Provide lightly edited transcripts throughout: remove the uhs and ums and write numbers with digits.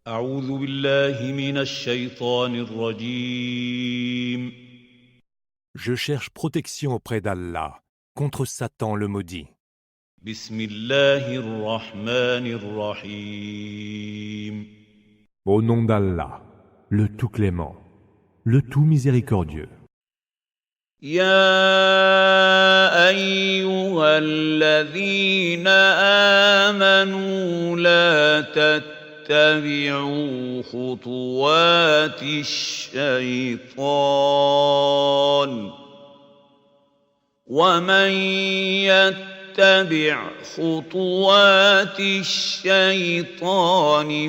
أعوذ بالله من الشيطان الرجيم. Je cherche protection auprès d'Allah contre Satan le maudit. بسم الله الرحمن الرحيم. Au nom d'Allah, le tout clément, le tout miséricordieux. يا أيها الذين آمنوا لا تتبعوا خطوات الشيطان ومن يتبع خطوات الشيطان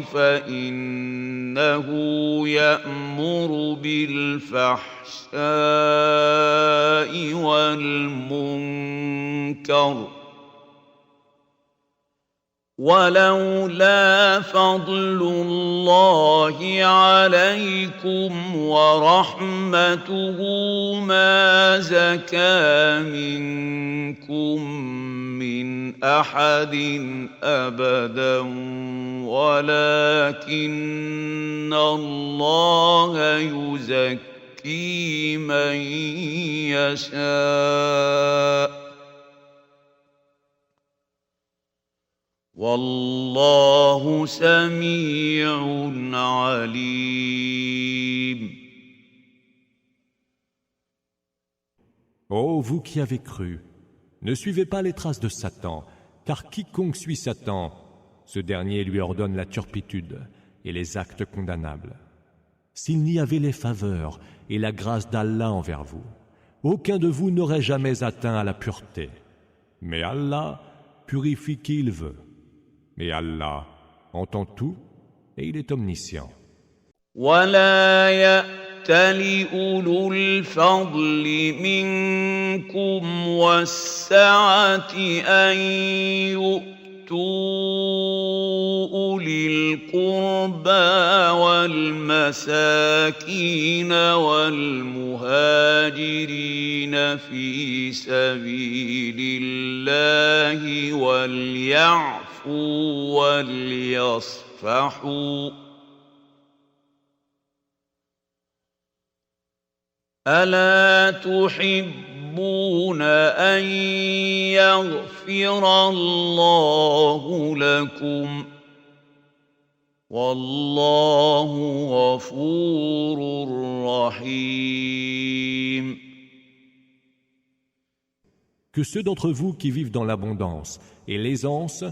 فإنه يأمر بالفحشاء والمنكر ولولا فضل الله عليكم ورحمته ما زكى منكم من أحد أبدا ولكن الله يزكي من يشاء والله سميع عليم. Ô vous qui avez cru, ne suivez pas les traces de Satan, car quiconque suit Satan, ce dernier lui ordonne la turpitude et les actes condamnables. S'il n'y avait les faveurs et la grâce d'Allah envers vous, aucun de vous n'aurait jamais atteint à la pureté. Mais Allah purifie qui il veut. Et Allah entend tout et il est omniscient. ولا يأتل أولو الفضل منكم والسعة أن يؤتوا أولي القربى والمساكين والمهاجرين في سبيل الله وليعفوا وليصفحوا ألا تحبون أن يغفر الله لكم والله غفور رحيم. Que ceux d'entre vous qui vivent dans l'abondance et l'aisance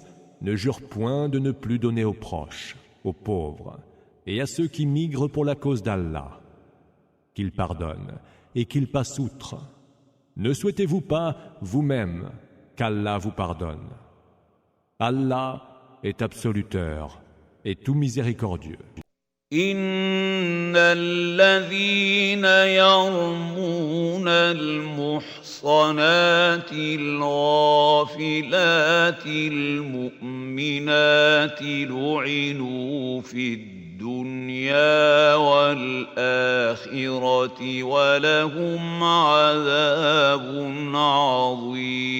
ne jurent point de ne plus donner aux proches, aux pauvres et à ceux qui migrent pour la cause d'Allah, qu'il pardonne et qu'il passe outre. Ne souhaitez-vous pas, vous-même, qu'Allah vous pardonne? Allah est absoluteur et tout miséricordieux. إن الذين يرمون المحصنات الغافلات المؤمنات لعنوا في الدنيا والآخرة ولهم عذاب عظيم.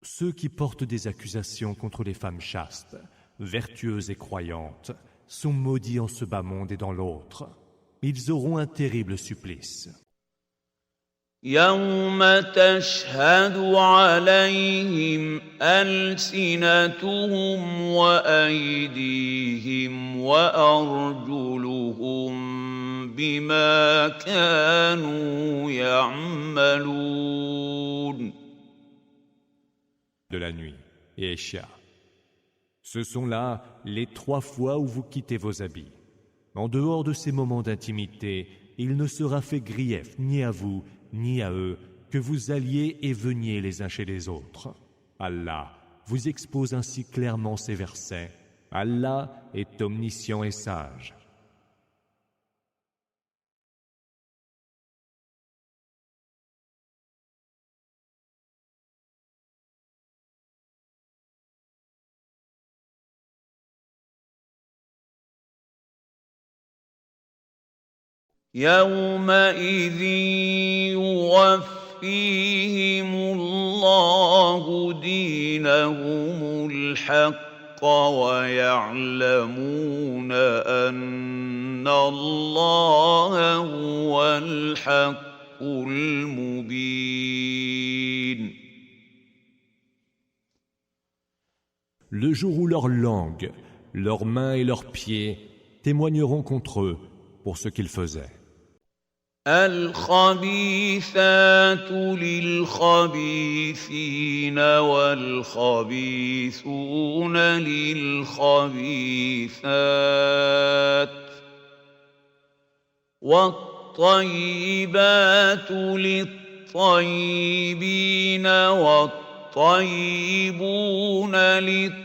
Ceux qui portent des accusations contre les femmes chastes, vertueuses et croyantes, sont maudits en ce bas monde et dans l'autre. Ils auront un terrible supplice. يوم تشهد عليهم ألسنتهم وأيديهم وأرجلهم بما كانوا يعملون. De la nuit et Isha. Ce sont là les 3 fois où vous quittez vos habits. En dehors de ces moments d'intimité, il ne sera fait grief ni à vous, ni à eux, que vous alliez et veniez les uns chez les autres. Allah vous expose ainsi clairement ces versets. Allah est omniscient et sage. يومئذ يوفيهم الله دينهم الحق ويعلمون أن الله هو الحق المبين. Le jour où leurs langues, leurs mains et leurs pieds témoigneront contre eux pour ce qu'ils faisaient. الخبيثات للخبيثين والخبيثون للخبيثات والطيبات للطيبين والطيبون للطيبات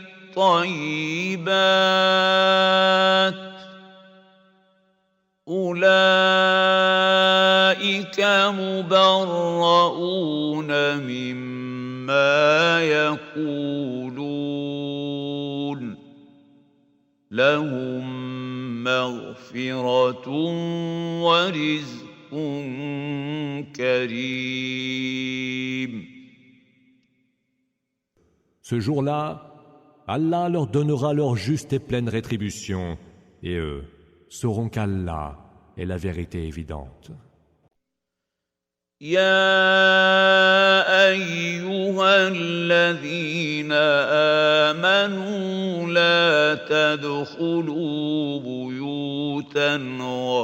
أولئك مبرؤون مما يقولون لهم مغفرة ورزق كريم. Ce jour-là, Allah leur donnera leur juste et pleine rétribution, et eux sauront qu'Allah est la vérité évidente. يا أيها الذين آمنوا لا تدخلوا بيوتا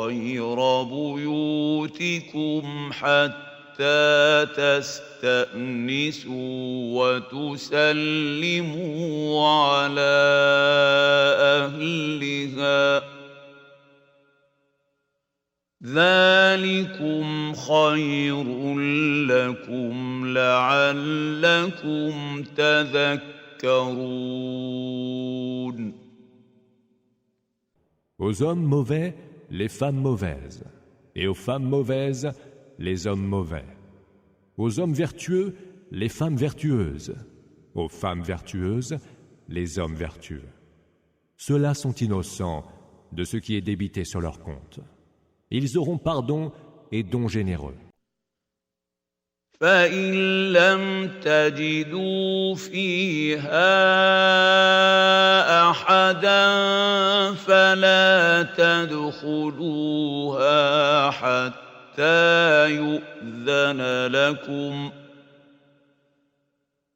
غير بيوتكم حتى تستأنسوا وتسلموا على أهلها ذلكم خير لكم لعلكم تذكرون. Aux hommes mauvais, les femmes mauvaises, et aux femmes mauvaises, les hommes mauvais. Aux hommes vertueux, les femmes vertueuses, aux femmes vertueuses, les hommes vertueux. Ceux-là sont innocents de ce qui est débité sur leur compte. Ils auront pardon et don généreux. فإن لم تجدوا فيها أحدا فلا تدخلوها حتى يؤذن لكم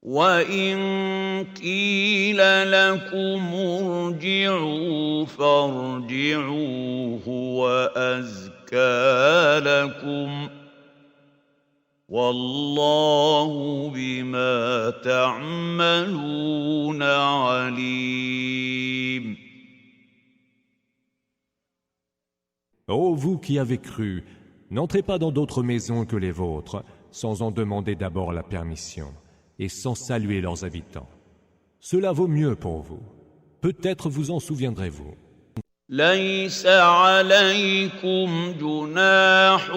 وإن قيل لكم ارجعوا فارجعوا هو أزكى لكم والله بما تعملون عليم. Ô vous qui avez cru, n'entrez pas dans d'autres maisons que les vôtres, sans en demander d'abord la permission, et sans saluer leurs habitants. Cela vaut mieux pour vous. Peut-être vous en souviendrez-vous. ليس عليكم جناح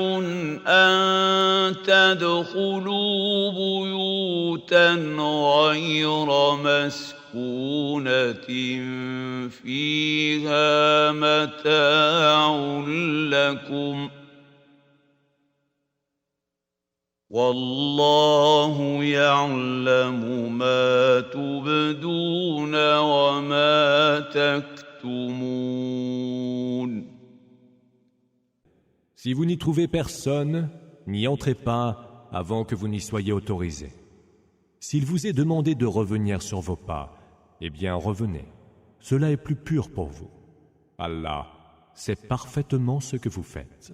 أن تدخلوا بيوتا غير مسكونة فيها متاع لكم والله يعلم ما تبدون وما تكتمون. Si vous n'y trouvez personne, n'y entrez pas avant que vous n'y soyez autorisés. S'il vous est demandé de revenir sur vos pas, eh bien revenez. Cela est plus pur pour vous. Allah sait parfaitement ce que vous faites.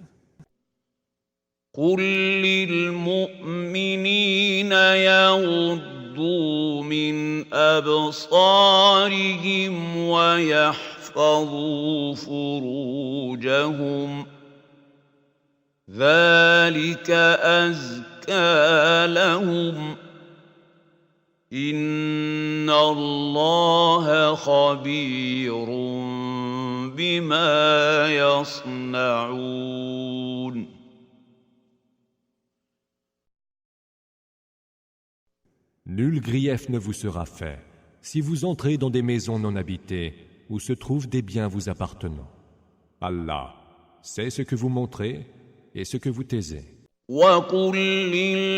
قل للمؤمنين يغضوا من أبصارهم ويحفظوا فروجهم ذلك أزكى لهم إن الله خبير بما يصنعون. Nul grief ne vous sera fait si vous entrez dans des maisons non habitées où se trouvent des biens vous appartenant. Allah sait ce que vous montrez et ce que vous taisez. وقل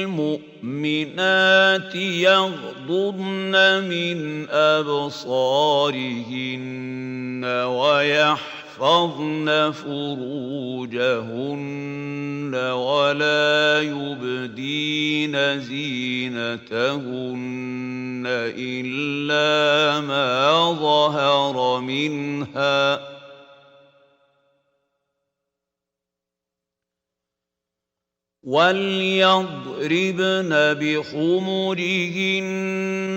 للمؤمنات يغضضن من أبصارهن ويحفظن فروجهن ولا يبدين زينتهن إلا ما ظهر منها وَلْيَضْرِبْنَ بِخُمُرِهِنَّ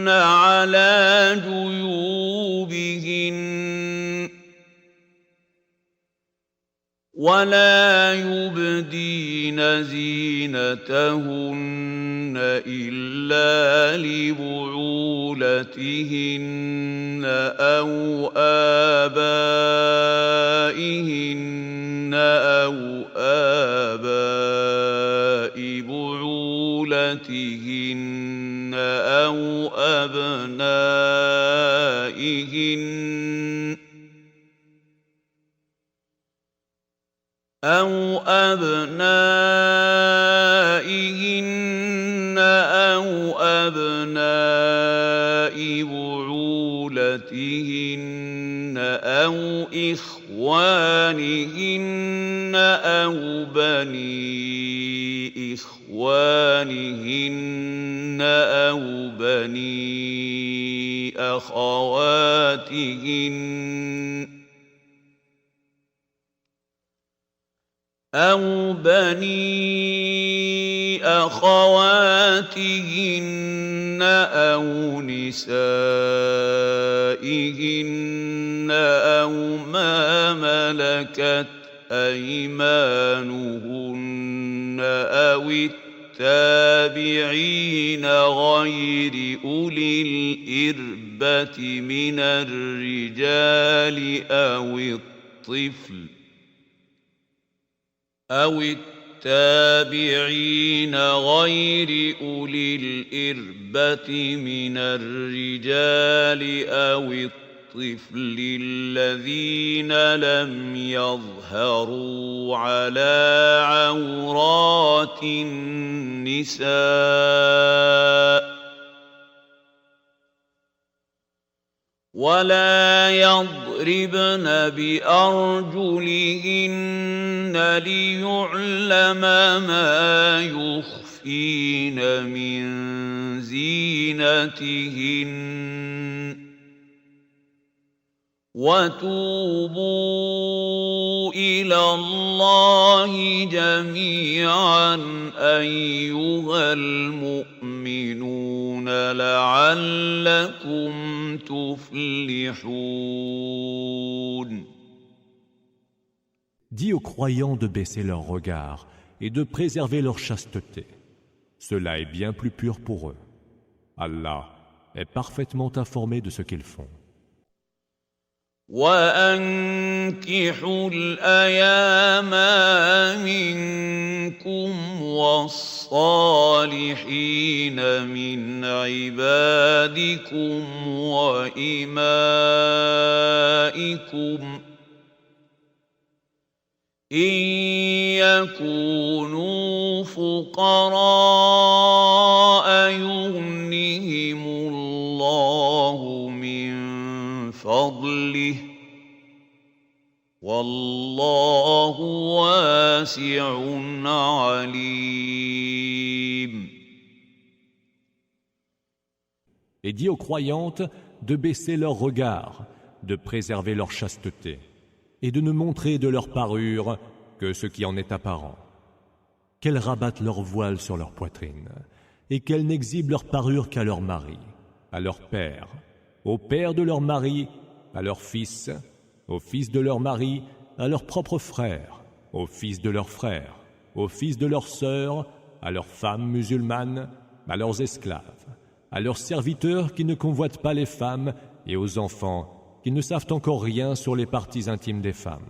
عَلَى جُيُوبِهِنَّ وَلَا يُبْدِينَ زِينَتَهُنَّ إِلَّا لِبُعُولَتِهِنَّ أَوْ آبَائِهِنَّ أَوْ آبَاءِ بُعُولَتِهِنَّ أَوْ أبنائهن أو أبناء بعولتهن أو إخوانهن أو بني إخوانهن أو بني أخواتهن أو أو نسائهن أو ما ملكت أيمانهن أو التابعين غير أولي الإربة من الرجال أو التابعين غير أولي الإربة من الرجال أو الطفل الذين لم يظهروا على عورات النساء ولا يضربن بأرجلهن ليعلم ما يخفين من زينتهن وتوبوا إلى الله جميعا أيها المؤمنون لعلكم تفلحون. Dis aux croyants de baisser leur regard et de préserver leur chasteté. Cela est bien plus pur pour eux. Allah est parfaitement informé de ce qu'ils font. وَأَنكِحُوا الْأَيَامَ مِنكُمْ وَالصَّالِحِينَ مِنْ عِبَادِكُمْ وَإِمَائِكُمْ إِنْ يَكُونُوا فُقَرَاءَ يُغْنِهِمُ اللَّهُ مِنْ فضله والله واسع عليم. Et dis aux croyantes de baisser leur regard, de préserver leur chasteté et de ne montrer de leur parure que ce qui en est apparent. Qu'elles rabattent leur voile sur leur poitrine et qu'elles n'exhibent leur parure qu'à leur mari, à leur père, au père de leur mari, à leur fils, au fils de leur mari, à leurs propres frères, au fils de leurs frères, au fils de leurs sœurs, à leurs femmes musulmanes, à leurs esclaves, à leurs serviteurs qui ne convoitent pas les femmes et aux enfants qui ne savent encore rien sur les parties intimes des femmes.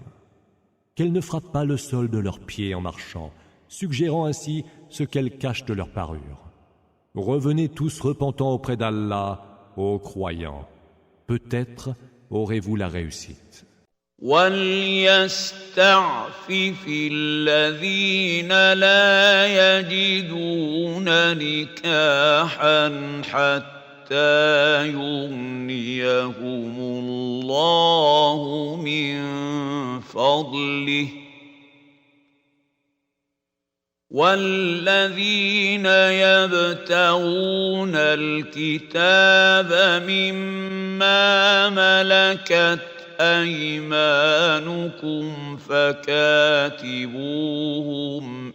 Qu'elles ne frappent pas le sol de leurs pieds en marchant, suggérant ainsi ce qu'elles cachent de leur parure. Revenez tous repentants auprès d'Allah, ô croyants, peut-être aurez-vous la réussite. وَلْيَسْتَعْفِفِ الَّذِينَ لَا يَجِدُونَ نِكَاحًا حَتَّىٰ يُغْنِيَهُمُ اللَّهُ مِن فَضْلِهِ ۗ وَالَّذِينَ يَبْتَغُونَ الْكِتَابَ مِمَّا مَلَكَتْ أَيْمَانُكُمْ فَكَاتِبُوهُمْ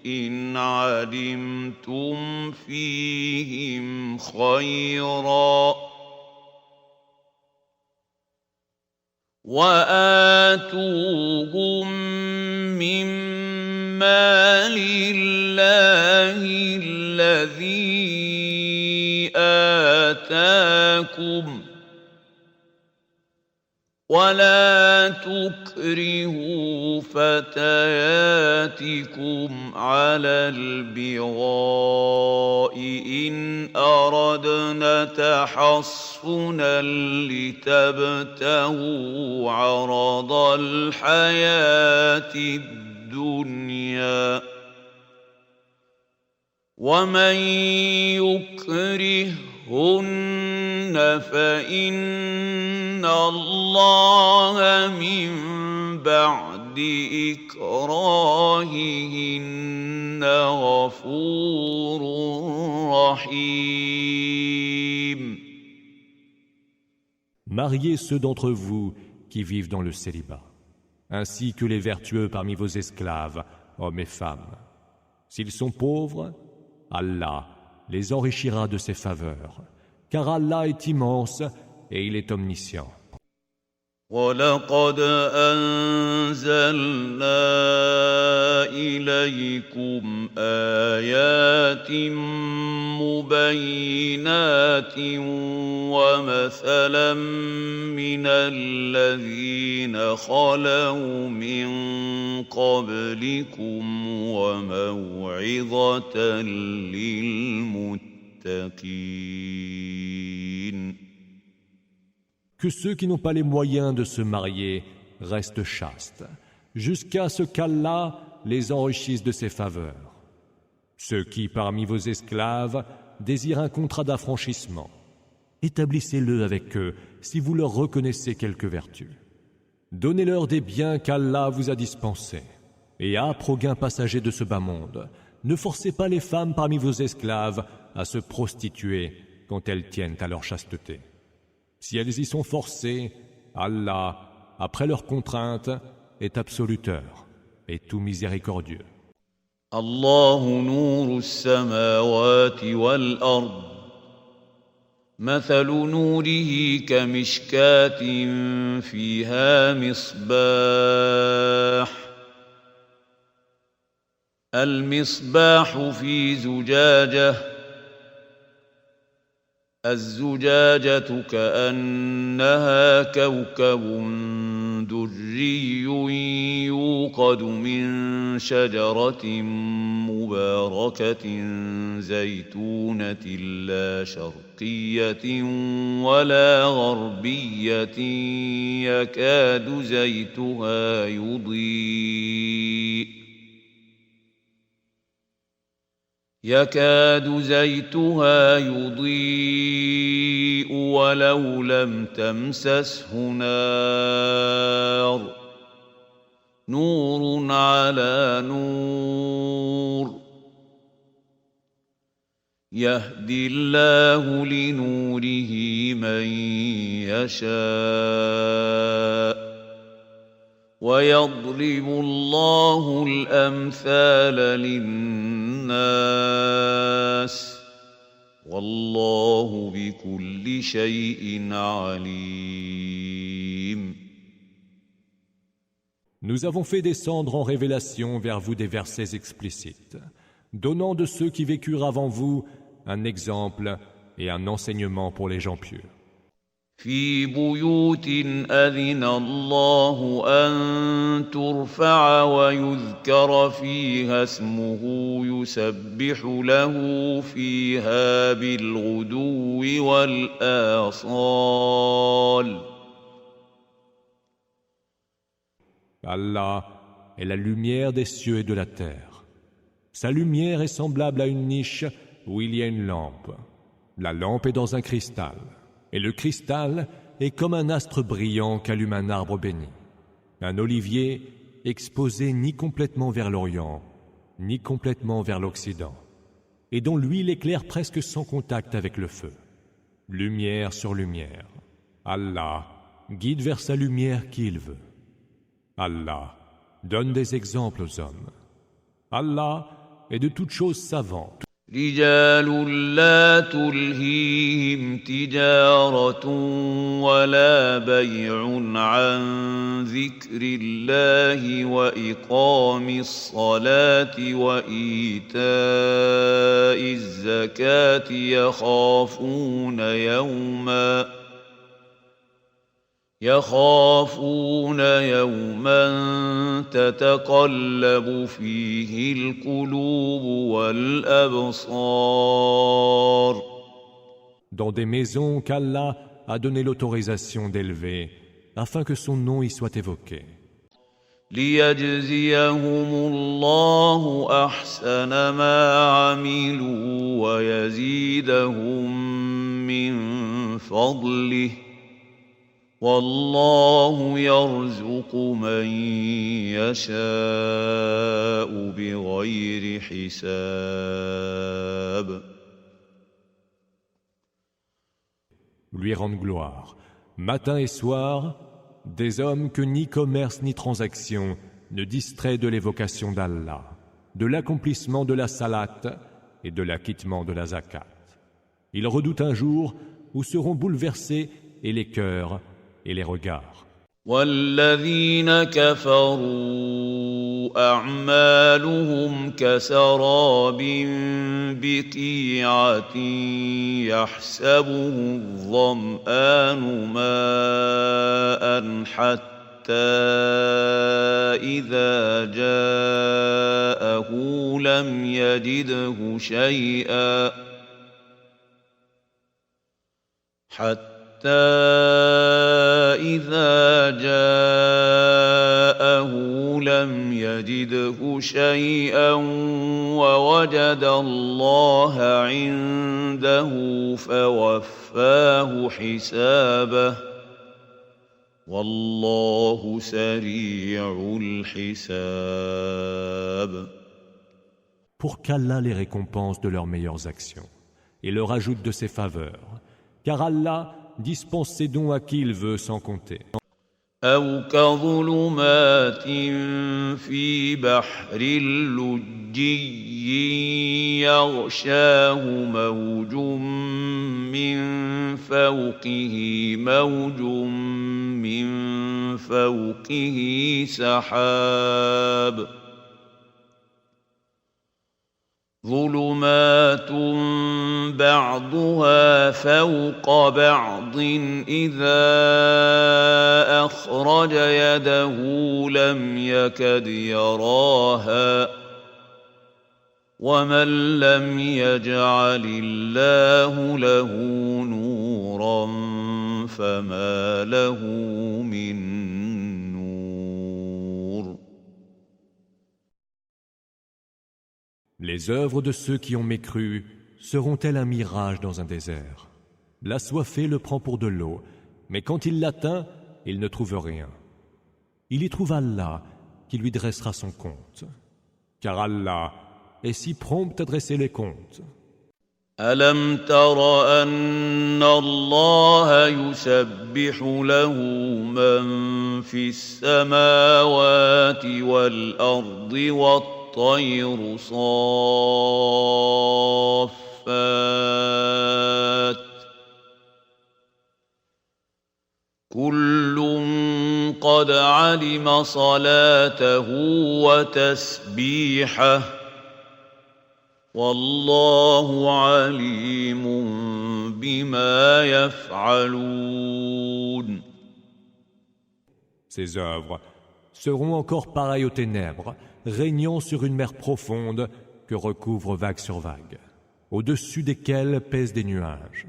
إِنْ عَلِمْتُمْ فِيهِمْ خَيْرًا ۖ وَآتُوهُم مِّن مَّالِ اللَّهِ الَّذِي آتَاكُمْ ۚ وَلَا تُكْرِهُوا فَتَيَاتِكُمْ عَلَى الْبِغَاءِ إِنْ أَرَدْنَ تَحَصُّنًا لِّتَبْتَغُوا عَرَضَ الْحَيَاةِ الدُّنْيَا ۚ وَمَن يُكْرِههُّنَّ فَإِنَّ اللَّهَ مِن بَعْدِ إِكْرَاهِهِنَّ غَفُورٌ رَّحِيمٌ. Mariez ceux d'entre vous qui vivent dans le célibat, ainsi que les vertueux parmi vos esclaves, hommes et femmes. S'ils sont pauvres, Allah les enrichira de ses faveurs, car Allah est immense et il est omniscient. وَلَقَدْ أَنزَلْنَا إِلَيْكُمْ آيَاتٍ مُبَيِّنَاتٍ وَمَثَلًا مِّنَ الَّذِينَ خَلَوْا مِن قَبْلِكُمْ وَمَوْعِظَةً لِّلْمُتَّقِينَ. Que ceux qui n'ont pas les moyens de se marier restent chastes, jusqu'à ce qu'Allah les enrichisse de ses faveurs. Ceux qui, parmi vos esclaves, désirent un contrat d'affranchissement, établissez-le avec eux si vous leur reconnaissez quelque vertu. Donnez-leur des biens qu'Allah vous a dispensés, et âpre au gain passager de ce bas monde, ne forcez pas les femmes parmi vos esclaves à se prostituer quand elles tiennent à leur chasteté. Si elles y sont forcées, Allah, après leur contrainte, est absoluteur et tout miséricordieux. الله نور السماوات والأرض مثل نوره كمشكاة فيها المصباح في زجاجة الزجاجة كأنها كوكب دري يوقد من شجرة مباركة زيتونة لا شرقية ولا غربية يكاد زيتها يضيء ولو لم تمسسه نار نور على نور يهدي الله لنوره من يشاء ويضرب الله الأمثال للناس والله بكل شيء عليم. Nous avons fait descendre en révélation vers vous des versets explicites, donnant de ceux qui vécurent avant vous un exemple et un enseignement pour les gens pieux. في بيوت أذن الله أن ترفع ويذكر فيها اسمه يسبح له فيها بالغدو والآصال Allah est la lumière des cieux et de la terre. Sa lumière est semblable à une niche où il y a une lampe. La lampe est dans un cristal, et le cristal est comme un astre brillant qu'allume un arbre béni. Un olivier exposé ni complètement vers l'Orient, ni complètement vers l'Occident, et dont l'huile éclaire presque sans contact avec le feu. Lumière sur lumière. Allah guide vers sa lumière qui il veut. Allah donne des exemples aux hommes. Allah est de toutes choses savant. رجال لا تلهيهم تجارة ولا بيع عن ذكر الله وإقام الصلاة وإيتاء الزكاة يخافون يوما تتقلب فيه القلوب والأبصار. Dans des maisons qu'Allah a donné l'autorisation d'élever, afin que son nom y soit évoqué. ليجزيهم الله أحسن ما عملوا ويزيدهم من فضله والله يرزق من يشاء بغير حساب. Lui rendre gloire, matin et soir, des hommes que ni commerce ni transaction ne distrait de l'évocation d'Allah, de l'accomplissement de la salat et de l'acquittement de la zakat. Ils redoutent un jour où seront bouleversés et les cœurs et les regards. والذين كفروا أعمالهم كسراب بقيعة يحسبه الظمآن ماء حتى إذا جاءه لم يجده شيئا إذا جاءه لم يجده شيئا ووجد الله عنده فوفاه حسابه والله سريع الحساب. Pour qu'Allah les récompense de leurs meilleures actions et leur ajoute de ses faveurs, car Allah dispense ses dons à qui il veut sans compter. أو كظلمات في بحر لجي يغشاه موج من فوقه موج من فوقه سحاب ظلمات بعضها فوق بعض إذا أخرج يده لم يكد يراها ومن لم يجعل الله له نورا فما له من نور. Les œuvres de ceux qui ont mécru seront-elles un mirage dans un désert? L'assoiffé le prend pour de l'eau, mais quand il l'atteint, il ne trouve rien. Il y trouve Allah qui lui dressera son compte, car Allah est si prompt à dresser les comptes. ألم تر أن الله يسبح له من في السماوات والأرض والطير صافات كل قد علم صلاته وتسبيحه والله عليم بما يفعلون. Ces œuvres seront encore pareilles aux ténèbres, régnant sur une mer profonde que recouvre vague sur vague, au-dessus desquelles pèsent des nuages.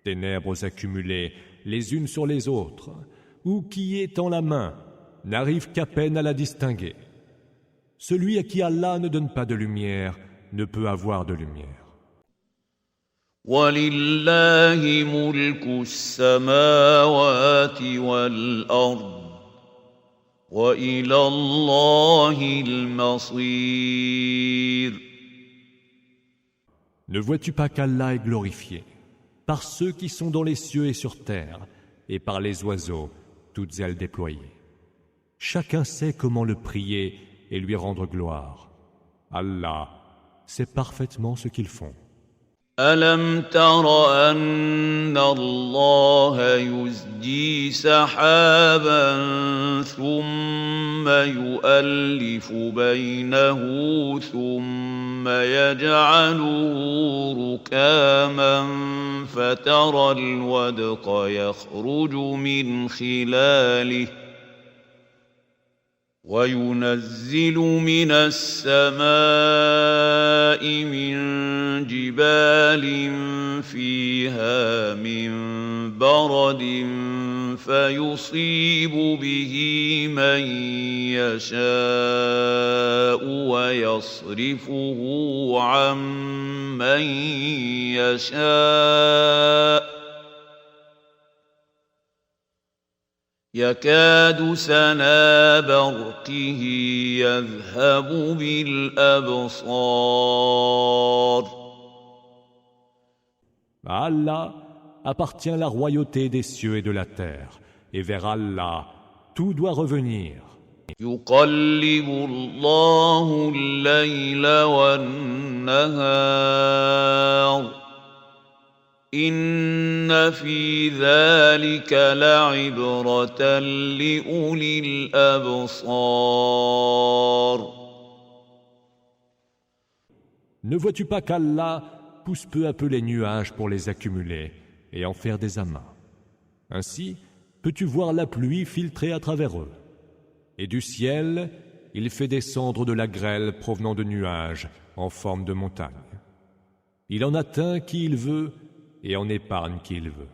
Ténèbres accumulées les unes sur les autres, ou qui étend la main, n'arrive qu'à peine à la distinguer. Celui à qui Allah ne donne pas de lumière ne peut avoir de lumière. وَلِلَّهِ مُلْكُ السَّمَاوَاتِ وَالْأَرْضِ وَإِلَى اللَّهِ الْمَصِيرُ. Ne vois-tu pas qu'Allah est glorifié par ceux qui sont dans les cieux et sur terre, et par les oiseaux, toutes ailes déployées. Chacun sait comment le prier et lui rendre gloire. Allah sait parfaitement ce qu'ils font. أَلَمْ تَرَ أَنَّ اللَّهَ يُزْجِي سَحَابًا ثُمَّ يُؤَلِّفُ بَيْنَهُ ثُمَّ يَجْعَلُهُ رُكَامًا فَتَرَى الْوَدْقَ يَخْرُجُ مِنْ خِلَالِهِ وَيُنَزِّلُ مِنَ السَّمَاءِ مِنْ جِبَالٍ فِيهَا مِنْ بَرَدٍ فَيُصِيبُ بِهِ مَنْ يَشَاءُ وَيَصْرِفُهُ عَنْ مَنْ يَشَاءُ يكاد سنا برقه يذهب بالأبصار. À Allah appartient la royauté des cieux et de la terre, et vers Allah tout doit revenir. يقلب الله الليل والنهار إن في ذلك لعبرة لأولي الأبصار. Ne vois-tu pas qu'Allah pousse peu à peu les nuages pour les accumuler et en faire des amas? Ainsi, peux-tu voir la pluie filtrer à travers eux. Et du ciel, il fait descendre de la grêle provenant de nuages en forme de montagne. Il en atteint qui il veut et en épargne qui il veut.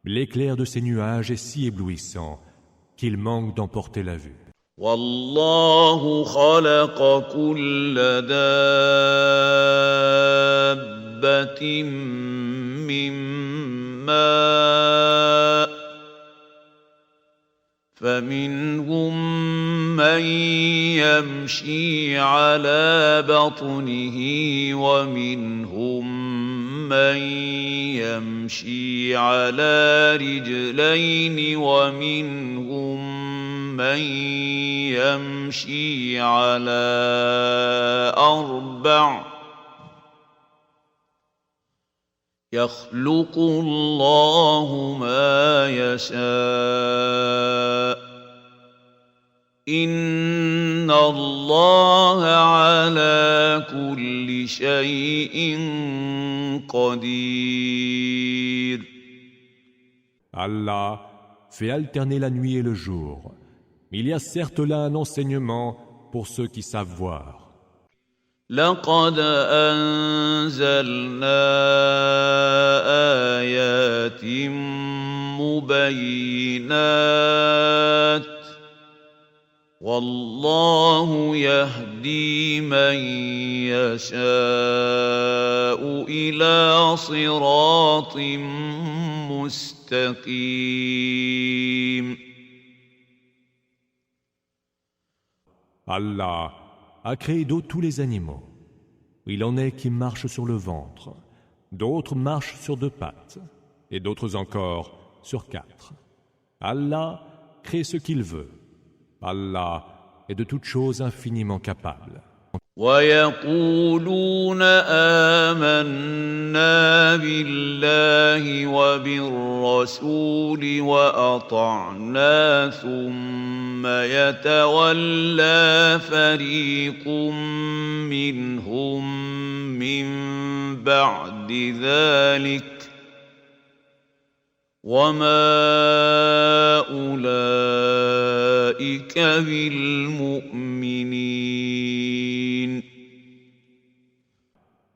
L'éclair de ces nuages est si éblouissant qu'il manque d'emporter la vue. والله خلق كل دابة من ماء فمنهم من يمشي على بطنه ومنهم من يمشي على رجلين ومنهم من يمشي على أربع يخلق الله ما يشاء إن الله على كل شيء قدير. Allah fait alterner la nuit et le jour. Il y a certes là un enseignement pour ceux qui savent voir. لقد أنزلنا آيات مبينات والله يهدي من يشاء إلى صراط مستقيم. Allah a créé d'eau tous les animaux. Il en est qui marchent sur le ventre, d'autres marchent sur deux pattes, et d'autres encore sur quatre. Allah crée ce qu'il veut. Allah est de toutes choses infiniment capable. ويقولون آمنا بالله وبالرسول وأطعنا ثم يتولى فريق منهم من بعد ذلك وما أولئك بالمؤمنين.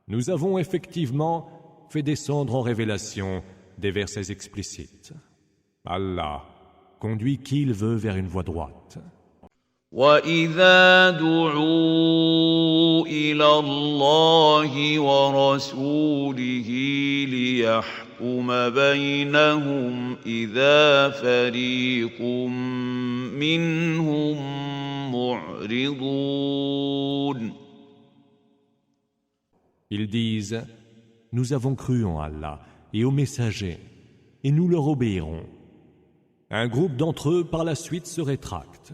Nous avons effectivement fait descendre en révélation des versets explicites. Allah conduit qui il veut vers une voie droite. وَإِذَا دُعُوا إِلَى اللَّهِ وَرَسُولِهِ لِيَحْكُمَ بَيْنَهُمْ إِذَا فَرِيقٌ مِّنْهُم مُّعْرِضُونَ. Ils disent, nous avons cru en Allah et aux messagers, et nous leur obéirons. Un groupe d'entre eux par la suite se rétracte.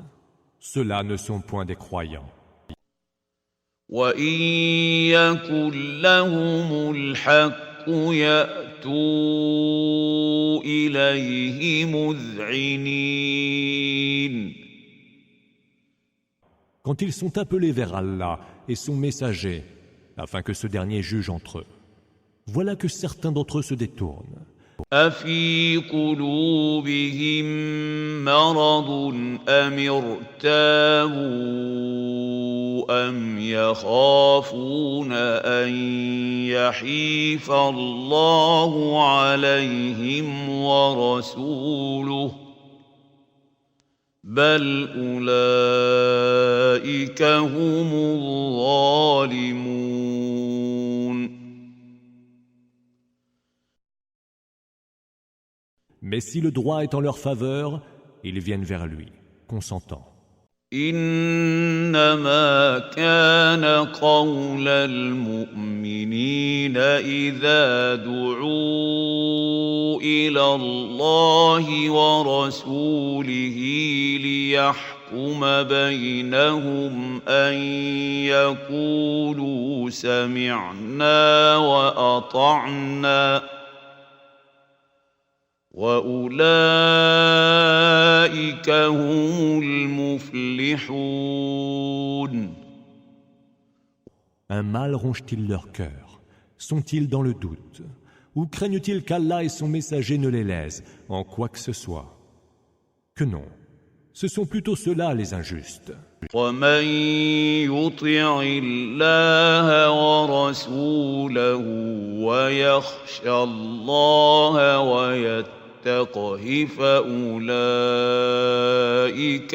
Ceux-là ne sont point des croyants. وَإِن يَكُن لَّهُمُ الْحَقُّ يَأْتُوا إِلَيْهِ مُذْعِنِينَ. Quand ils sont appelés vers Allah et son messager, afin que ce dernier juge entre eux, voilà que certains d'entre eux se détournent. أَفِي قُلُوبِهِم مَّرَضٌ أَمِ ارْتَابُوا أَمْ يَخَافُونَ أَن يَحِيفَ اللَّهُ عَلَيْهِمْ وَرَسُولُهُ بَلْ أُولَٰئِكَ هُمُ الظَّالِمُونَ. Mais si le droit est en leur faveur, ils viennent vers lui, consentants. إنما كان قول المؤمنين إذا دعوا إلى الله ورسوله ليحكم بينهم أن يقولوا سمعنا وأطعنا وَأُولَٰئِكَ هُمُ الْمُفْلِحُونَ. Un mal ronge-t-il leur cœur? Sont-ils dans le doute? Ou craignent-ils qu'Allah et son messager ne les lèsent en quoi que ce soit? Que non, ce sont plutôt ceux-là les injustes. وَمَن يُطِعِ اللَّهَ وَرَسُولَهُ وَيَخْشَ اللَّهَ وَيَتَّقْهِ فَأُولَٰئِكَ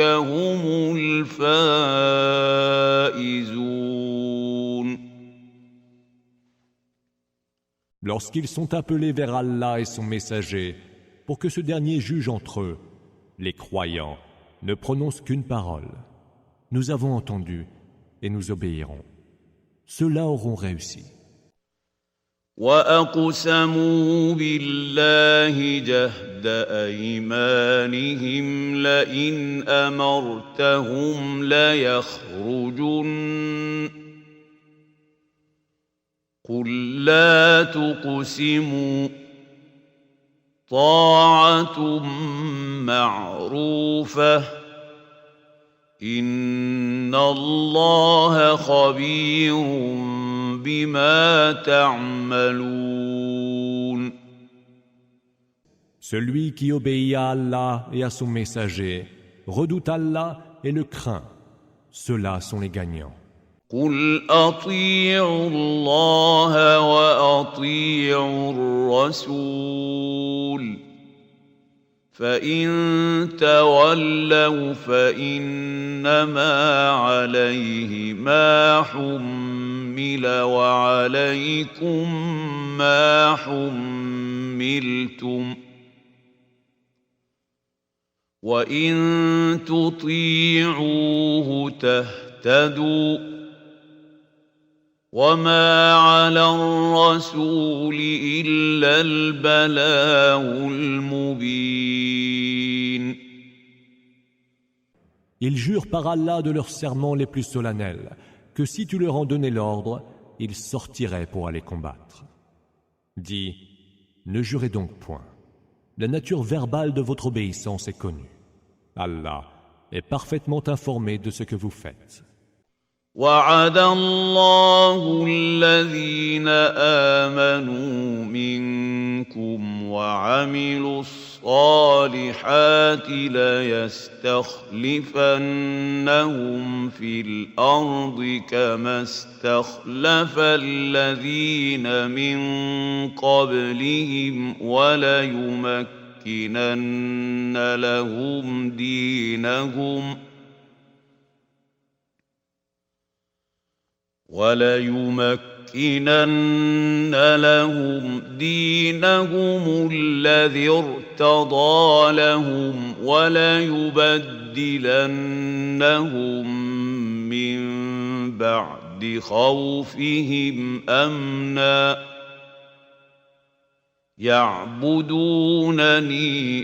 هُمُ الْفَائِزُونَ. Lorsqu'ils sont appelés vers Allah et son messager, pour que ce dernier juge entre eux, les croyants ne prononcent qu'une parole. Nous avons entendu et nous obéirons. Ceux-là auront réussi. وَأَقْسَمُوا بِاللَّهِ جَهْدَ أَيْمَانِهِمْ لَئِنْ أَمَرْتَهُمْ لَيَخْرُجُنَّ قُل لَّا تُقْسِمُوا طَاعَةٌ مَّعْرُوفَةٌ إِنَّ اللَّهَ خَبِيرٌ بِمَا تَعْمَلُونَ. Celui qui obéit à Allah et à son messager redoute Allah et le craint. Ceux-là sont les gagnants. قُلْ أَطِيعُوا اللَّهَ وَأَطِيعُوا الرَّسُولَ فَإِن تَوَلَّوْا فَإِنَّمَا عَلَيْهِ مَا حُمِّلَ وَعَلَيْكُمْ مَا حُمِّلْتُمْ وَإِن تُطِيعُوهُ تَهْتَدُوا وَمَا عَلَى الرَّسُولِ إِلَّا الْبَلَاغُ الْمُبِينُ. Ils jurent par Allah de leurs serments les plus solennels que si tu leur en donnais l'ordre, ils sortiraient pour aller combattre. Dis, ne jurez donc point. La nature verbale de votre obéissance est connue. Allah est parfaitement informé de ce que vous faites. وَعَدَ اللَّهُ الَّذِينَ آمَنُوا مِنكُمْ وَعَمِلُوا الصَّالِحَاتِ لَيَسْتَخْلِفَنَّهُمْ فِي الْأَرْضِ كَمَا اسْتَخْلَفَ الَّذِينَ مِن قَبْلِهِمْ وليمكنن لهم دينهم الذي ارتضى لهم وليبدلنهم من بعد خوفهم أمنا يعبدونني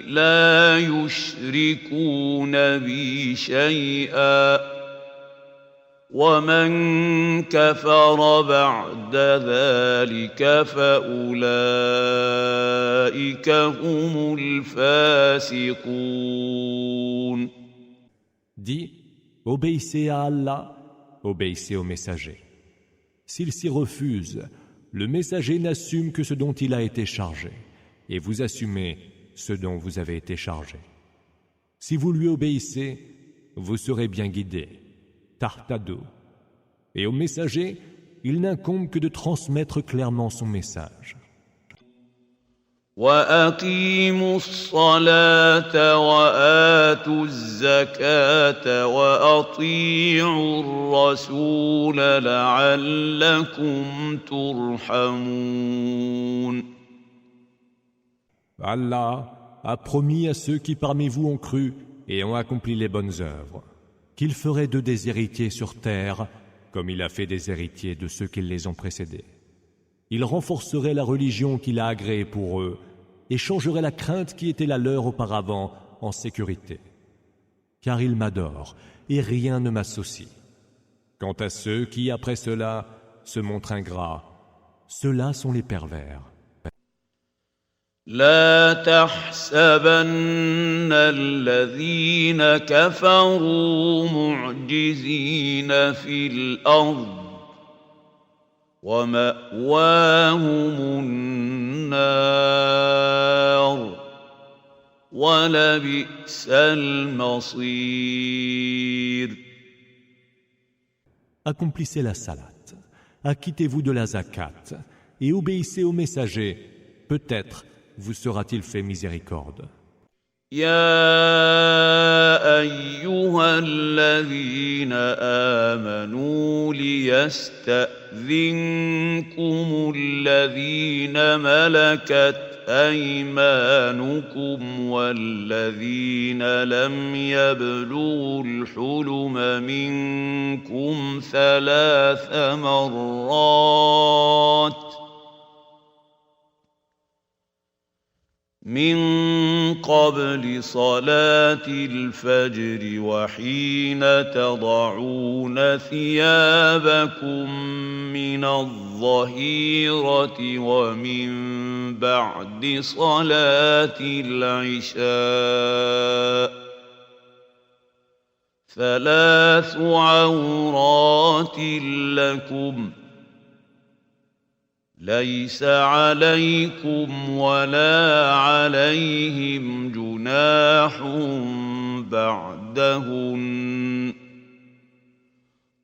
لا يشركون بي شيئا ومن كفر بعد ذلك فأولئك هم الفاسقون. Dis, obéissez à Allah, obéissez au messager. S'il s'y refuse, le messager n'assume que ce dont il a été chargé, et vous assumez ce dont vous avez été chargé. Si vous lui obéissez, vous serez bien guidés. Tahtadou. Et au messager, il n'incombe que de transmettre clairement son message. وَأَقِيمُوا الصَّلَاةَ وَآتُوا الزَّكَاةَ وَأَطِيعُوا الرَّسُولَ لَعَلَّكُمْ تُرْحَمُونَ. Allah a promis à ceux qui parmi vous ont cru et ont accompli les bonnes œuvres qu'il ferait d'eux des héritiers sur terre, comme il a fait des héritiers de ceux qui les ont précédés. Il renforcerait la religion qu'il a agréée pour eux et changerait la crainte qui était la leur auparavant en sécurité. Car il m'adore et rien ne m'associe. Quant à ceux qui, après cela, se montrent ingrats, ceux-là sont les pervers. لا تحسبن الذين كفروا معجزين في الأرض ومأواهم النار ولبئس المصير. Accomplissez la salat, acquittez-vous de la zakat et obéissez au messager, peut-être vous sera-t-il fait miséricorde. يا أيها الذين آمنوا ليستأذنكم الذين ملكت أيمانكم والذين لم يبلغوا الحلم منكم 3 مرات من قبل صلاة الفجر وحين تضعون ثيابكم من الظهيرة ومن بعد صلاة العشاء 3 عورات لكم ليس عليكم ولا عليهم جناح بعدهن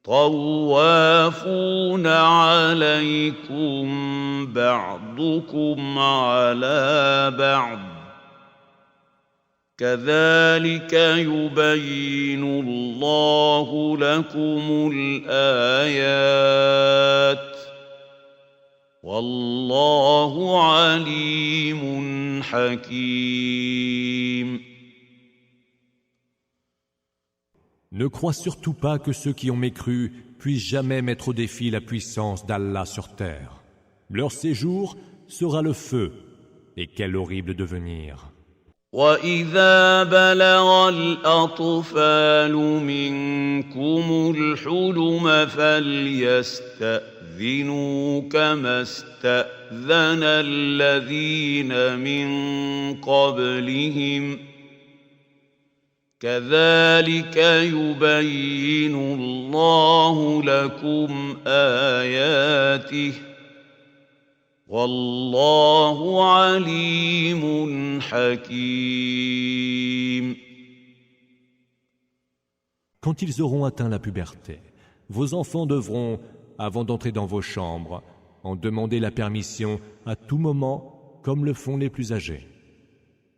طوافون عليكم بعضكم على بعض كذلك يبين الله لكم الآيات والله عليم حكيم. Ne crois surtout pas que ceux qui ont mécru puissent jamais mettre au défi la puissance d'Allah sur terre. Leur séjour sera le feu, et quel horrible devenir. وَإِذَا بَلَغَ الْأَطْفَالُ مِنكُمُ الْحُلُمَ فَلْيَسْتَأْذِنُوا كَمَا اسْتَأْذَنَ الَّذِينَ مِن قَبْلِهِمْ كَذَلِكَ يُبَيِّنُ اللَّهُ لَكُمْ آيَاتِهِ والله عليم حكيم. Quand ils auront atteint la puberté, vos enfants devront, avant d'entrer dans vos chambres, en demander la permission à tout moment, comme le font les plus âgés.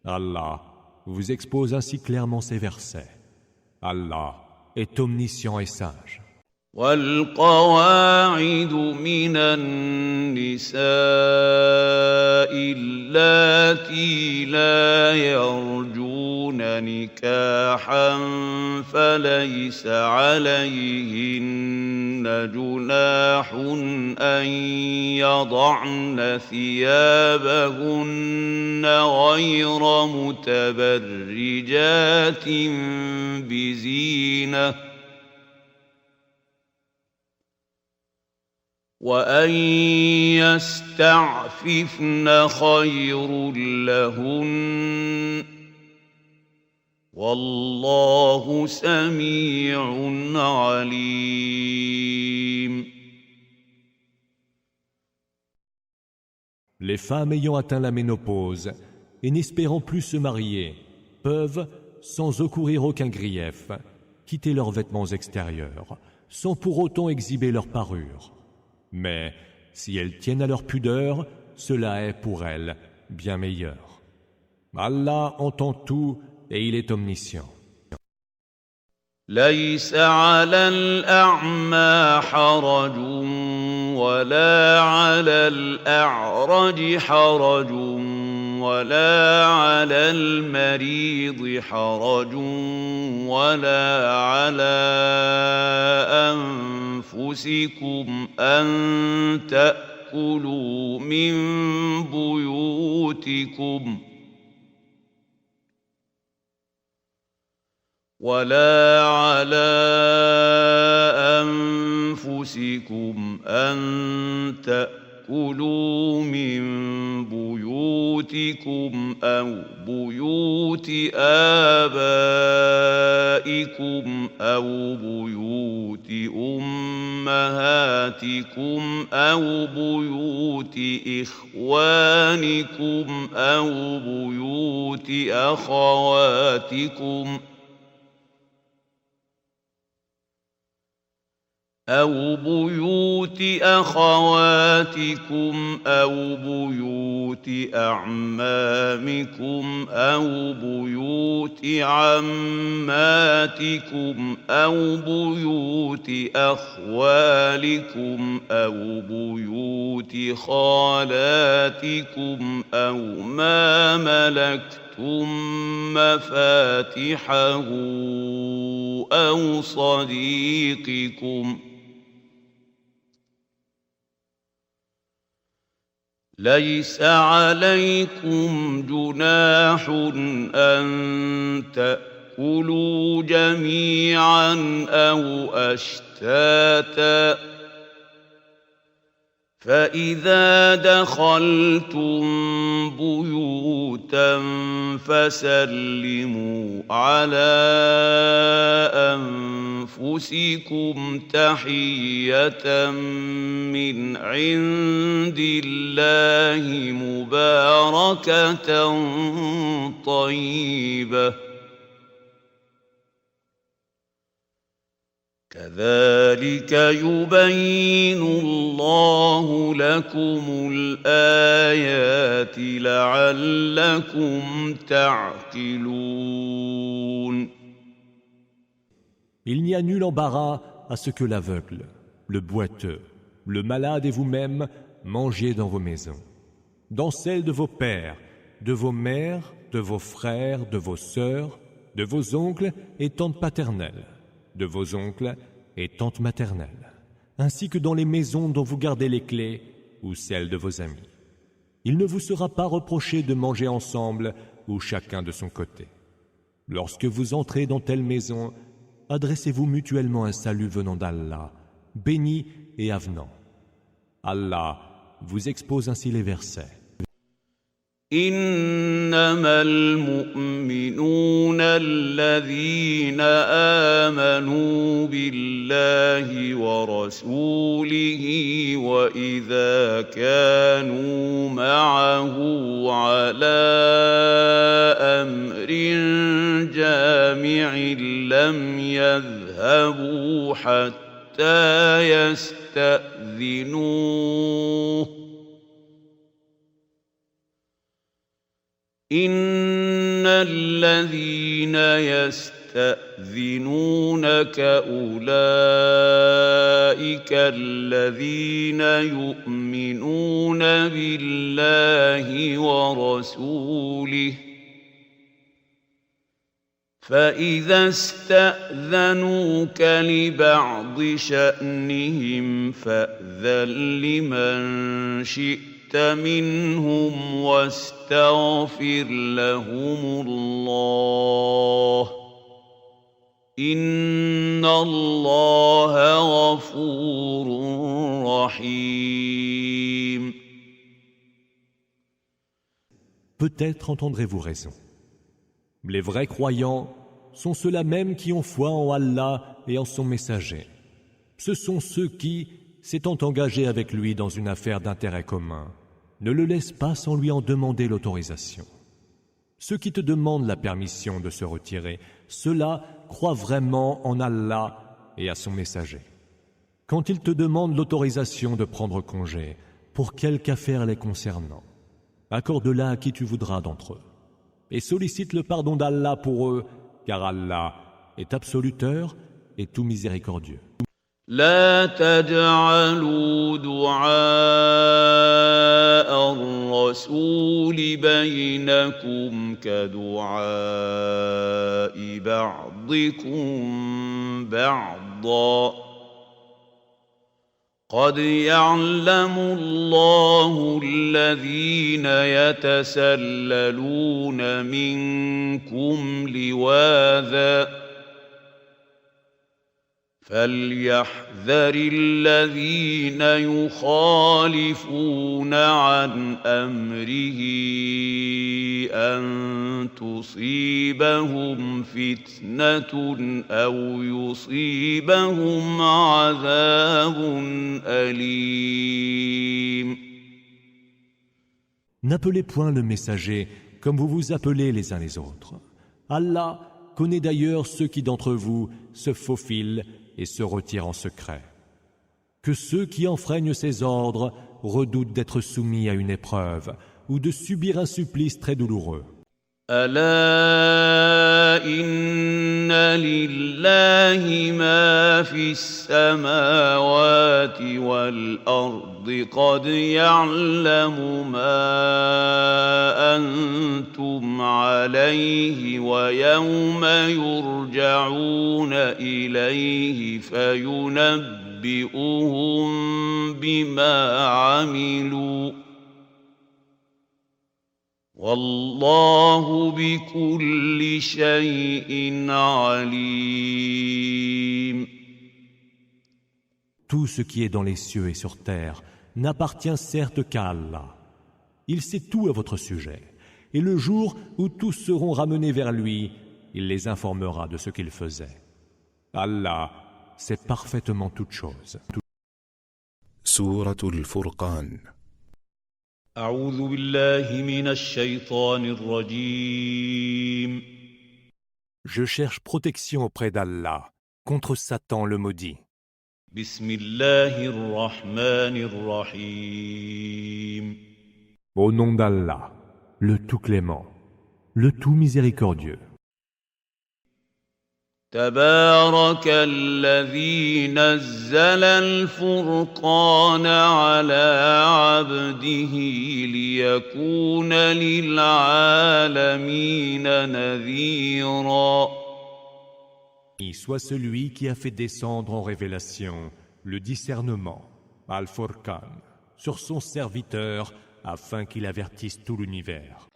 Allah vous expose ainsi clairement ces versets. Allah est omniscient et sage. والقواعد من النساء اللاتي لا يرجون نكاحا فليس عليهن جناح أن يضعن ثيابهن غير متبرجات بزينة وأن يستعففن خير لهن والله سميع عليم. Les femmes ayant atteint la ménopause et n'espérant plus se marier peuvent, sans encourir aucun grief, quitter leurs vêtements extérieurs, sans pour autant exhiber leur parure. Mais si elles tiennent à leur pudeur, cela est pour elles bien meilleur. Allah entend tout et il est omniscient. ليس على الأعمى حرج ولا على الأعرج حرج ولا على المريض حرج ولا على أنفسكم أن تأكلوا من بيوتكم ولا على أنفسكم أن تأكلوا من بيوتكم أو بيوت آبائكم أو بيوت أمهاتكم أو بيوت إخوانكم أو بيوت أخواتكم أو بيوت أخواتكم أو بيوت أعمامكم أو بيوت عماتكم أو بيوت أخوالكم أو بيوت خالاتكم أو ما ملكتم مفاتحه أو صديقكم ليس عليكم جناح أن تأكلوا جميعا أو أشتاتا فإذا دخلتم بيوتا فسلموا على أنفسكم تحية من عند الله مباركة طيبة كذلك يبين الله لكم الآيات لعلكم تعقلون. Il n'y a nul embarras à ce que l'aveugle, le boiteux, le malade et vous-même mangiez dans vos maisons, dans celles de vos pères, de vos mères, de vos frères, de vos sœurs, de vos oncles et tantes paternelles, de vos oncles et tantes maternelles, ainsi que dans les maisons dont vous gardez les clés ou celles de vos amis. Il ne vous sera pas reproché de manger ensemble ou chacun de son côté. Lorsque vous entrez dans telle maison, adressez-vous mutuellement un salut venant d'Allah, béni et avenant. Allah vous expose ainsi les versets. إنما المؤمنون الذين آمنوا بالله ورسوله وإذا كانوا معه على أمر جامع لم يذهبوا حتى يستأذنوه إن الذين يستأذنونك أولئك الذين يؤمنون بالله ورسوله فإذا استأذنوك لبعض شأنهم فأذن لمن شئت منهم واستغفر لهم الله إن الله غفور رحيم. Peut-être entendrez-vous raison. Les vrais croyants sont ceux-là même qui ont foi en Allah et en son messager. Ce sont ceux qui, s'étant engagés avec lui dans une affaire d'intérêt commun, ne le laissent pas sans lui en demander l'autorisation. Ceux qui te demandent la permission de se retirer, ceux-là croient vraiment en Allah et à son messager. Quand ils te demandent l'autorisation de prendre congé, pour quelque affaire les concernant, accorde-la à qui tu voudras d'entre eux. Et sollicite le pardon d'Allah pour eux, car Allah est absoluteur et tout miséricordieux. لا تجعلوا دعاء الرسول بينكم كدعاء بعضكم بعضا قد يعلم الله الذين يتسللون منكم لواذا فليحذر الذين يخالفون عن أمره أن تصيبهم فتنة أو يصيبهم عذاب أليم. N'appelez point le messager comme vous vous appelez les uns les autres. Allah connaît d'ailleurs ceux qui d'entre vous se faufilent et se retirent en secret. Que ceux qui enfreignent ses ordres redoutent d'être soumis à une épreuve ou de subir un supplice très douloureux. ألا إن لله ما في السماوات والأرض قد يعلم ما أنتم عليه ويوم يرجعون إليه فينبئهم بما عملوا والله بكل شيء عليم. Tout ce qui est dans les cieux et sur terre n'appartient certes qu'à Allah. Il sait tout à votre sujet. Et le jour où tous seront ramenés vers lui, il les informera de ce qu'ils faisaient. Allah sait parfaitement toutes choses. Sourate al-Furqan. أعوذ بالله من الشيطان الرجيم. Je cherche protection auprès d'Allah contre Satan le maudit. بسم الله الرحمن الرحيم. Au nom d'Allah, le tout clément, le tout miséricordieux. تبارك الذي نزل الفرقان على عبده ليكون للعالمين نذيرا. Soit celui qui a fait descendre en révélation le discernement, Al-Furqan, sur son serviteur afin qu'il avertisse tout l'univers.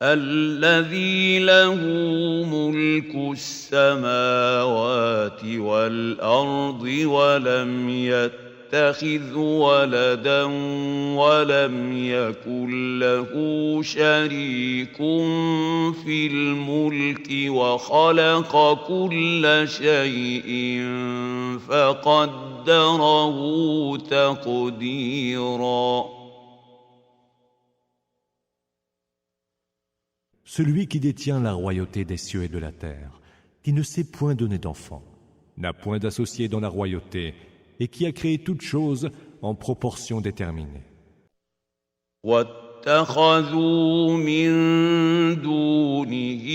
الذي له ملك السماوات والأرض ولم يتخذ ولدا ولم يكن له شريك في الملك وخلق كل شيء فقدره تقديرا. Celui qui détient la royauté des cieux et de la terre, qui ne s'est point donné d'enfant, n'a point d'associé dans la royauté, et qui a créé toutes choses en proportion déterminée. واتخذوا من دونه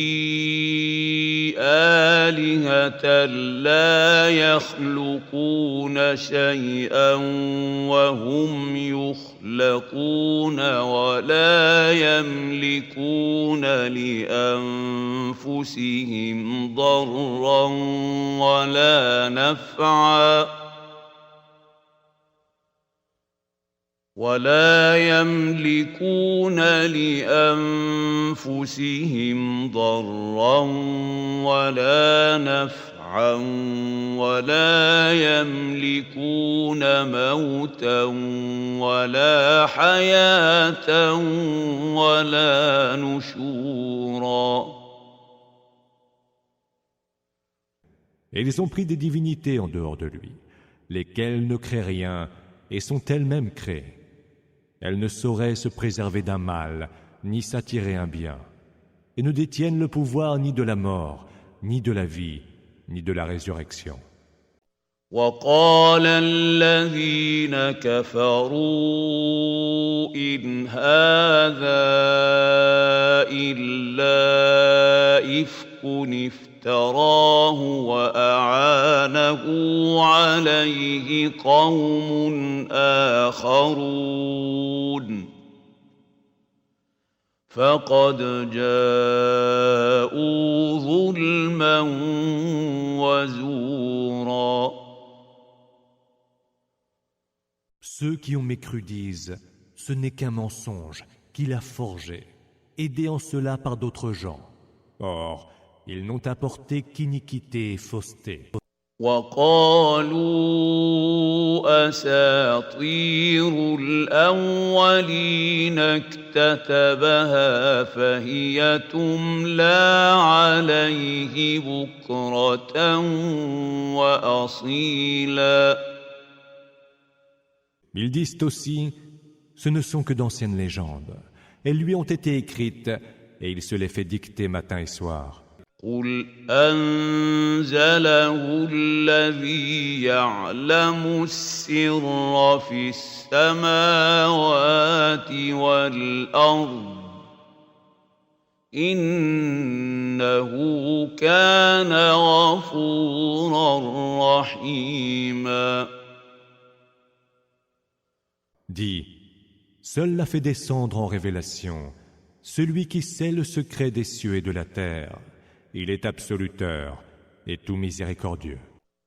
آلهة لا يخلقون شيئا وهم يخلقون ولا يملكون لأنفسهم ضرا ولا نفعا ولا يملكون موتا ولا حياة ولا نشورا. Et ils ont pris des divinités en dehors de lui, lesquelles ne créent rien et sont elles-mêmes créées. Elles ne sauraient se préserver d'un mal, ni s'attirer un bien, et ne détiennent le pouvoir ni de la mort, ni de la vie, ni de la résurrection. وقال الذين كفروا إن هذا إلا إفك افتراه وأعانه عليه قوم آخرون فقد جاءوا ظلما وزورا. Ceux qui ont mécru disent, ce n'est qu'un mensonge qu'il a forgé, aidé en cela par d'autres gens. Or, ils n'ont apporté qu'iniquité et fausseté. وقالوا أساطير الأولين اكتتبها فهي تملى عليه بكرة وأصيلا. Ils disent aussi, ce ne sont que d'anciennes légendes. Elles lui ont été écrites et il se les fait dicter matin et soir. قل أنزله الذي يعلم السر في السماوات والأرض إنه كان غفورا رحيما. Dis, seul l'a fait descendre en révélation, celui qui sait le secret des cieux et de la terre. Il est absoluteur et tout miséricordieux.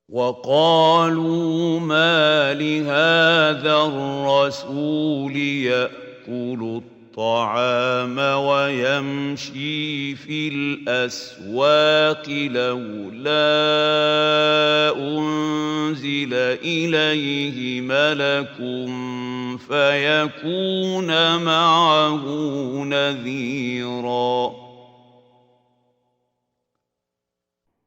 وقالوا ما لهذا الرسول يأكل الطعام ويمشي في الأسواق لولا أنزل إليه ملك فيكون معه نذيرا.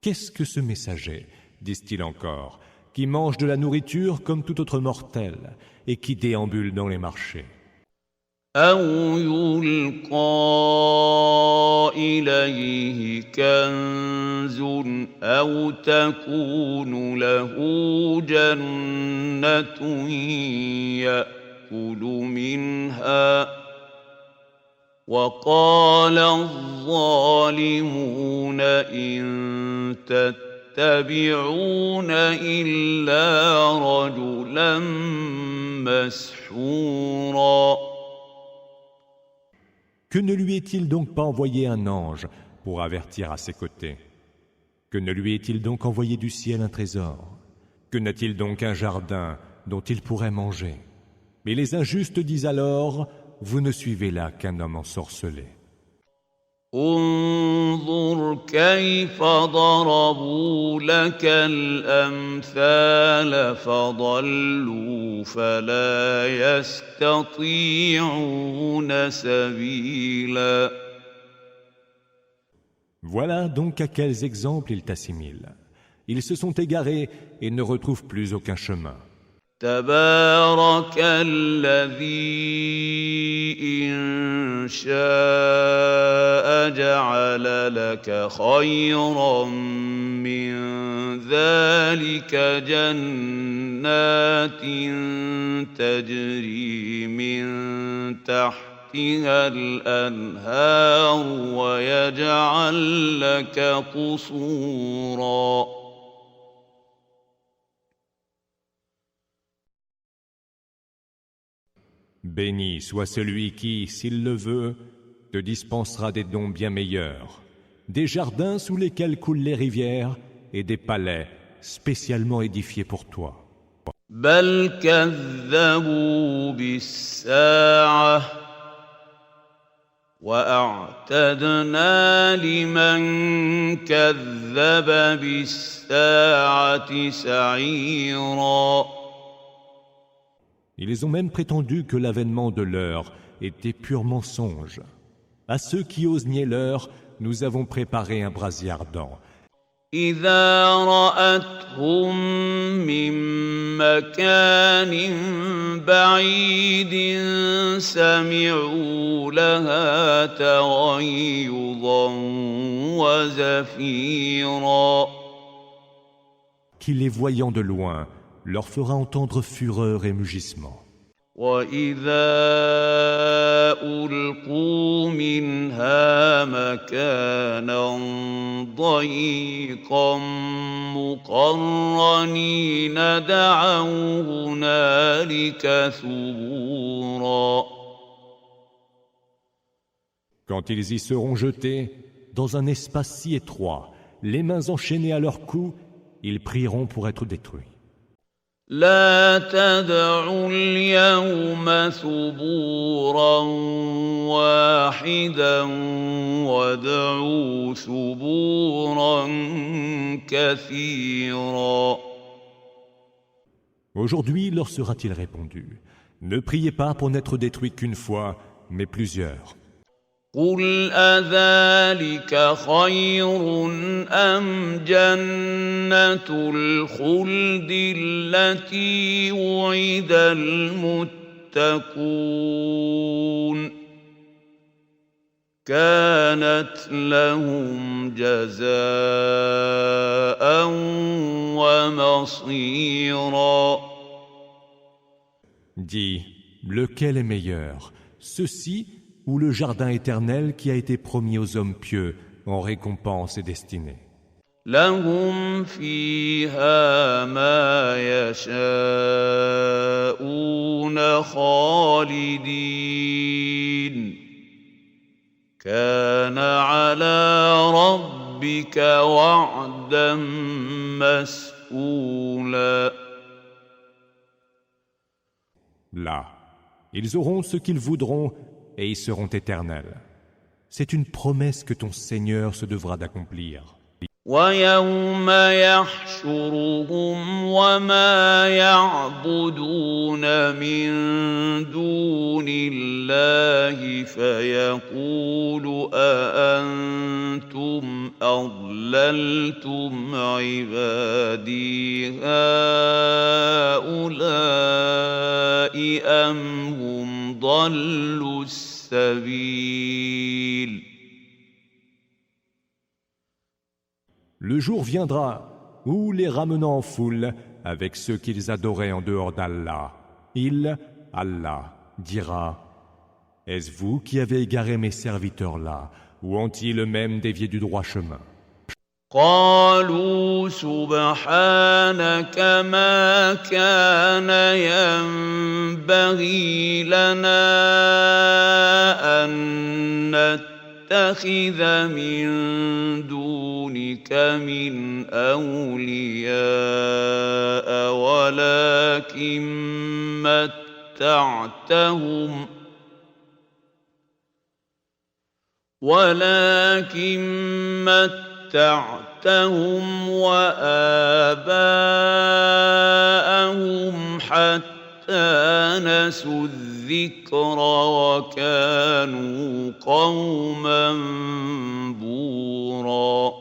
Qu'est-ce que ce messager, disent-ils encore, qui mange de la nourriture comme tout autre mortel et qui déambule dans les marchés? أو يلقى إليه كنز أو تكون له جنة يأكل منها وقال الظالمون إن تتبعون إلا رجلا مسحورا. Que ne lui est-il donc pas envoyé un ange pour avertir à ses côtés? Que ne lui est-il donc envoyé du ciel un trésor? Que n'a-t-il donc un jardin dont il pourrait manger? Mais les injustes disent alors, vous ne suivez là qu'un homme ensorcelé. انظر كيف ضربوا لك الأمثال فضلوا فلا يستطيعون سبيلا. Voilà donc à quels exemples ils t'assimilent. Ils se sont égarés et ne retrouvent plus aucun chemin. تبارك الذي إن شاء جعل لك خيرا من ذلك جنات تجري من تحتها تحتها الأنهار ويجعل لك قصورا Béni soit celui qui, s'il le veut, te dispensera des dons bien meilleurs, des jardins sous lesquels coulent les rivières et des palais spécialement édifiés pour toi. بل كذبوا بالساعة وأعتدنا لمن كذب بالساعة سعيرا Ils ont même prétendu que l'avènement de l'heure était pur mensonge. À ceux qui osent nier l'heure, nous avons préparé un brasier ardent. إذا رأتهم من مكان بعيد سمعوا لها تغيظا وزفيرا Qui les voyant de loin leur fera entendre fureur et mugissement. وإذا ألقوا منها مكانا ضيقا مقرنين دعوا هنالك ثبورا Quand ils y seront jetés, dans un espace si étroit, les mains enchaînées à leur cou, ils prieront pour être détruits. لا تدعوا اليوم ثبورا واحدا وادعوا ثبورا كثيرا Aujourd'hui leur sera-t-il répondu, ne priez pas pour n'être détruits qu'une fois, mais plusieurs. قل أذلك خير أم جنة الخلد التي وعد المتقون كانت لهم جزاء ومصيرا Dis, lequel est meilleur, ceci ou le jardin éternel qui a été promis aux hommes pieux en récompense et destinée. لهم فيها ما يشاءون خالدين كان على ربك وعدا مسئولا Là, ils auront ce qu'ils voudront et ils seront éternels. C'est une promesse que ton Seigneur se devra d'accomplir. ويوم يحشرهم وما يعبدون من دون الله فيقول أأنتم أضللتم عبادي هؤلاء أم هم ضلوا السبيل Le jour viendra où, les ramenant en foule avec ceux qu'ils adoraient en dehors d'Allah, Allah, dira « Est-ce vous qui avez égaré mes serviteurs-là, ou ont-ils eux-mêmes dévié du droit chemin ?» قالوا سبحانك ما كان ينبغي لنا أن نتخذ من دونك من أولياء ولكن متعتهم وآباءهم حتى نسوا الذكر وكانوا قوما بورا.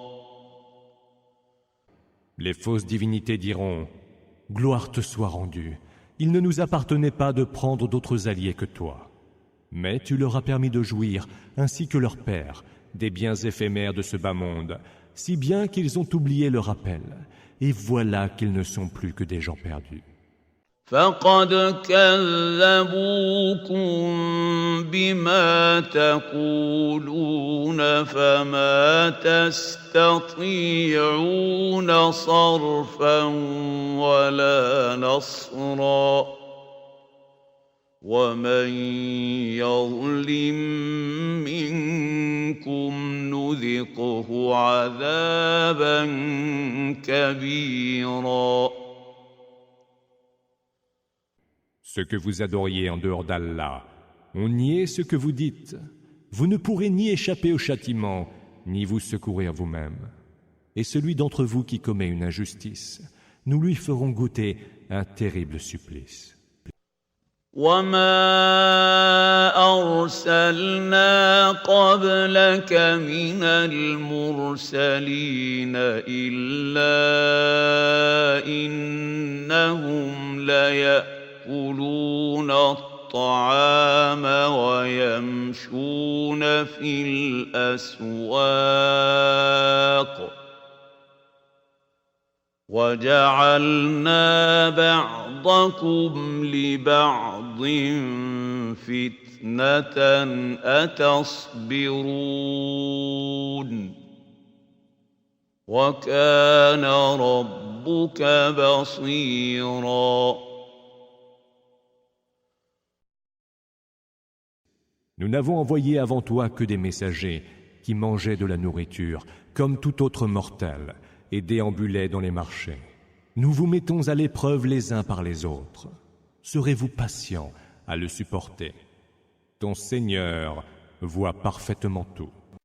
Les fausses divinités diront « Gloire te soit rendue, il ne nous appartenait pas de prendre d'autres alliés que toi. Mais tu leur as permis de jouir, ainsi que leur père, des biens éphémères de ce bas monde, si bien qu'ils ont oublié le rappel, et voilà qu'ils ne sont plus que des gens perdus. » فقد كذبوكم بما تقولون فما تستطيعون صرفا ولا نصرا ومن يظلم منكم نذقه عذابا كبيرا. Ce que vous adoriez en dehors d'Allah, on niait ce que vous dites. Vous ne pourrez ni échapper au châtiment, ni vous secourir vous-même. Et celui d'entre vous qui commet une injustice, nous lui ferons goûter un terrible supplice. وما أرسلنا قبلك من المرسلين إلا إنهم ليأكلون الطعام ويمشون في الأسواق وجعلنا بعضكم لبعض فتنة أتصبرون وكان ربك بصيرا. Nous n'avons envoyé avant toi que des messagers qui mangeaient de la nourriture comme tout autre mortel et déambulaient dans les marchés. Nous vous mettons à l'épreuve les uns par les autres. Serez-vous patients à le supporter? Ton Seigneur voit parfaitement tout.